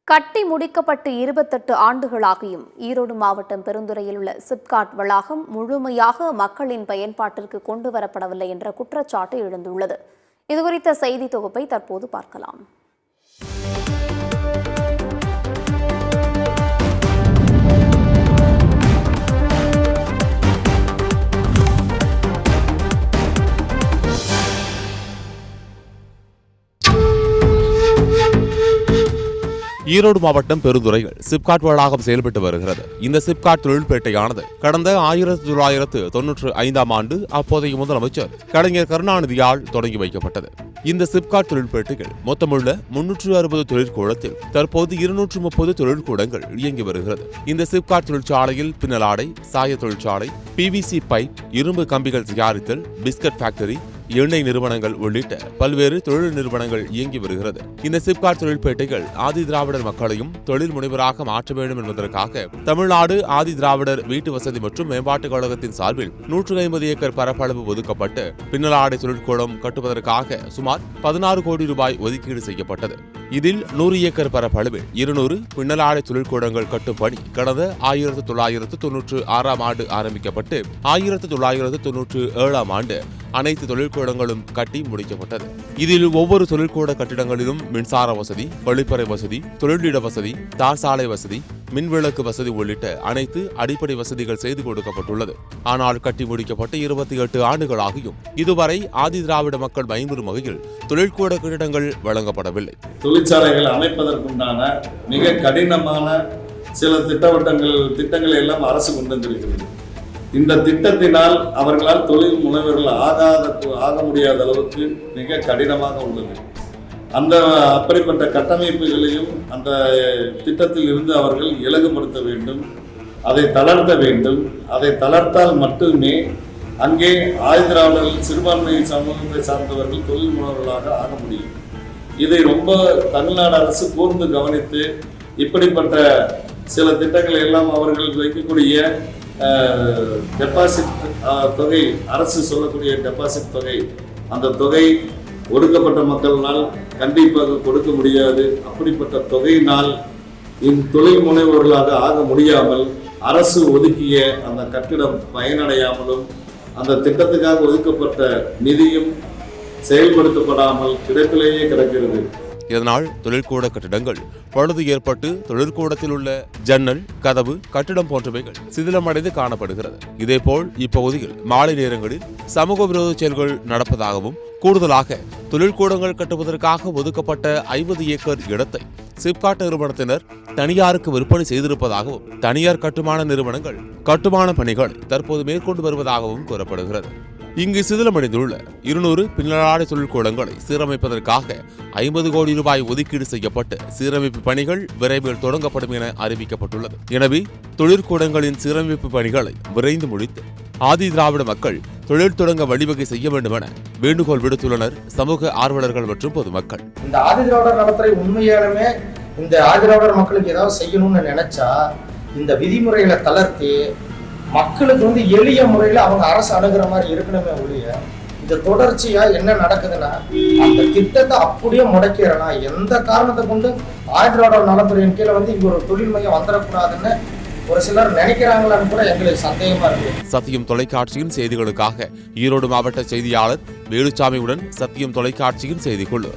கட்டி முடிக்கப்பட்டு 28 ஆண்டுகளாகியும் ஈரோடு மாவட்டம் பெருந்துறையில் உள்ள சிப்காட் வளாகம் முழுமையாக மக்களின் பயன்பாட்டிற்கு கொண்டுவரப்படவில்லை என்ற குற்றச்சாட்டு எழுந்துள்ளது. இதுகுறித்த செய்தி தொகுப்பை தற்போது பார்க்கலாம். ஈரோடு மாவட்டம் பெருந்துறையில் சிப்காட் வளாகம் செயல்பட்டு வருகிறது. இந்த சிப்காட் தொழில்பேட்டையானது கடந்த 1995ஆம் ஆண்டு அப்போதைய முதலமைச்சர் கலைஞர் கருணாநிதியால் தொடங்கி வைக்கப்பட்டது. இந்த சிப்காட் தொழில்பேட்டையில் மொத்தமுள்ள 360 தொழிற்கூடத்தில் தற்போது 230 தொழிற்கூடங்கள் இயங்கி வருகிறது. இந்த சிப்காட் தொழிற்சாலையில் பின்னலாடை, சாய தொழிற்சாலை, பிவிசி பைப், இரும்பு கம்பிகள் தயாரித்தல், பிஸ்கட் ஃபேக்டரி, எண்ணெய் நிறுவனங்கள் உள்ளிட்ட பல்வேறு தொழில் நிறுவனங்கள் இயங்கி வருகிறது. இந்த சிப்காட் தொழில்பேட்டைகள் ஆதி திராவிடர் மக்களையும் தொழில் முனைவராக மாற்ற வேண்டும் என்பதற்காக தமிழ்நாடு ஆதி திராவிடர் வீட்டு வசதி மற்றும் மேம்பாட்டுக் கழகத்தின் சார்பில் 150 ஏக்கர் பரப்பளவு ஒதுக்கப்பட்டு பின்னலாடை தொழிற்கூடம் கட்டுவதற்காக சுமார் 16 கோடி ரூபாய் ஒதுக்கீடு செய்யப்பட்டது. இதில் 100 ஏக்கர் பரப்பளவில் 200 பின்னலாடை தொழிற்கூடங்கள் கட்டும் பணி கடந்த 1996ஆம் ஆண்டு ஆரம்பிக்கப்பட்டு 1997ஆம் ஆண்டு அனைத்து தொழிற்கூடங்களும் கட்டி முடிக்கப்பட்டது. இதில் ஒவ்வொரு தொழிற்கூட கட்டிடங்களிலும் மின்சார வசதி, கழிப்பறை வசதி, தொழிலிட வசதி, தார் சாலை வசதி, மின்விளக்கு வசதி உள்ளிட்ட அனைத்து அடிப்படை வசதிகள் செய்து கொடுக்கப்பட்டுள்ளது. ஆனால் கட்டி முடிக்கப்பட்டு 28 ஆண்டுகளாகியும் இதுவரை ஆதி திராவிட மக்கள் பயன்பெறும் வகையில் தொழிற்கூட கட்டிடங்கள் வழங்கப்படவில்லை. தொழிற்சாலைகள் அமைப்பதற்குண்டான மிக கடினமான சில திட்டங்களை எல்லாம் அரசு கொண்டு வந்திருக்கிறது. இந்த திட்டத்தினால் அவர்களால் தொழில் முனைவர்கள் ஆக முடியாத அளவுக்கு மிக கடினமாக உள்ளது. அப்படிப்பட்ட கட்டமைப்புகளையும் அந்த திட்டத்தில் இருந்து அவர்கள் இலகுபடுத்த வேண்டும், அதை தளர்த்த வேண்டும். அதை தளர்த்தால் மட்டுமே அங்கே ஆதிதிராவிடர்கள் சிறுபான்மை சமூகத்தை சார்ந்தவர்கள் தொழில் முனைவர்களாக ஆக முடியும். இதை ரொம்ப தமிழ்நாடு அரசு கூர்ந்து கவனித்து இப்படிப்பட்ட சில திட்டங்களை எல்லாம் அவர்கள் வைக்கக்கூடிய டெபாசிட் தொகை, அரசு சொல்லக்கூடிய டெபாசிட் தொகை, அந்த தொகை ஒடுக்கப்பட்ட மக்களினால் கண்டிப்பாக கொடுக்க முடியாது. அப்படிப்பட்ட தொகையினால் இந்த தொழில் முனைவோர்களாக ஆக முடியாமல் அரசு ஒதுக்கிய அந்த கட்டிடம் பயனடையாமலும் அந்த திட்டத்துக்காக ஒதுக்கப்பட்ட நிதியும் செயல்படுத்தப்படாமல் கிடப்பிலேயே கிடக்கிறது. இதனால் தொழிற்கூட கட்டிடங்கள் பழுது ஏற்பட்டு தொழிற்கூடத்தில் உள்ள ஜன்னல், கதவு, கட்டிடம் போன்றவைகள் சிதிலமடைந்து காணப்படுகிறது. இதேபோல் இப்பகுதியில் மாலை நேரங்களில் சமூக விரோத செயல்கள் நடப்பதாகவும் கூடுதலாக தொழிற்கூடங்கள் கட்டுவதற்காக ஒதுக்கப்பட்ட 50 ஏக்கர் இடத்தை சிப்காட் நிறுவனத்தினர் தனியாருக்கு விற்பனை செய்திருப்பதாகவும் தனியார் கட்டுமான நிறுவனங்கள் கட்டுமான பணிகளை தற்போது மேற்கொண்டு வருவதாகவும் கூறப்படுகிறது. இங்கு சிதிலமடைந்துள்ள 200 பின்னலாடை தொழிற்கூடங்களை சீரமைப்பதற்காக 50 கோடி ரூபாய் ஒதுக்கீடு செய்யப்பட்டு சீரமைப்பு பணிகள் விரைவில் தொடங்கப்படும் என அறிவிக்கப்பட்டுள்ளது. எனவே தொழிற்கூடங்களின் சீரமைப்பு பணிகளை விரைந்து முடித்து ஆதி திராவிட மக்கள் தொழில் தொடங்க வழிவகை செய்ய வேண்டும் என வேண்டுகோள் விடுத்துள்ளனர் சமூக ஆர்வலர்கள் மற்றும் பொதுமக்கள். இந்த ஆதி திராவிடர் நலத்துறை உண்மையாலுமே இந்த ஆதி திராவிடர் மக்களுக்கு ஏதாவது செய்யணும்னு நினைச்சா இந்த விதிமுறைகளை தளர்த்தி மக்களுக்கு எளிய முறையில் அவங்க அரசு அணுகிற மாதிரி இருக்கணுமே ஒழிய இந்த தொடர்ச்சியா என்ன நடக்குதுன்னா அந்த திட்டத்தை அப்படியே முடக்கிறனா எந்த காரணத்தை கொண்டு ஆதி திராவிடர் நலத்துறையின் கீழே இங்க ஒரு தொழில் மையம் வந்துடக்கூடாதுன்னு ஒரு சிலர் நினைக்கிறாங்களான்னு கூட எங்களுக்கு சந்தேகமா இருக்கு. சத்தியம் தொலைக்காட்சியின் செய்திகளுக்காக ஈரோடு மாவட்ட செய்தியாளர் வேலுச்சாமியுடன் சத்தியம் தொலைக்காட்சியின் செய்திக்குழு.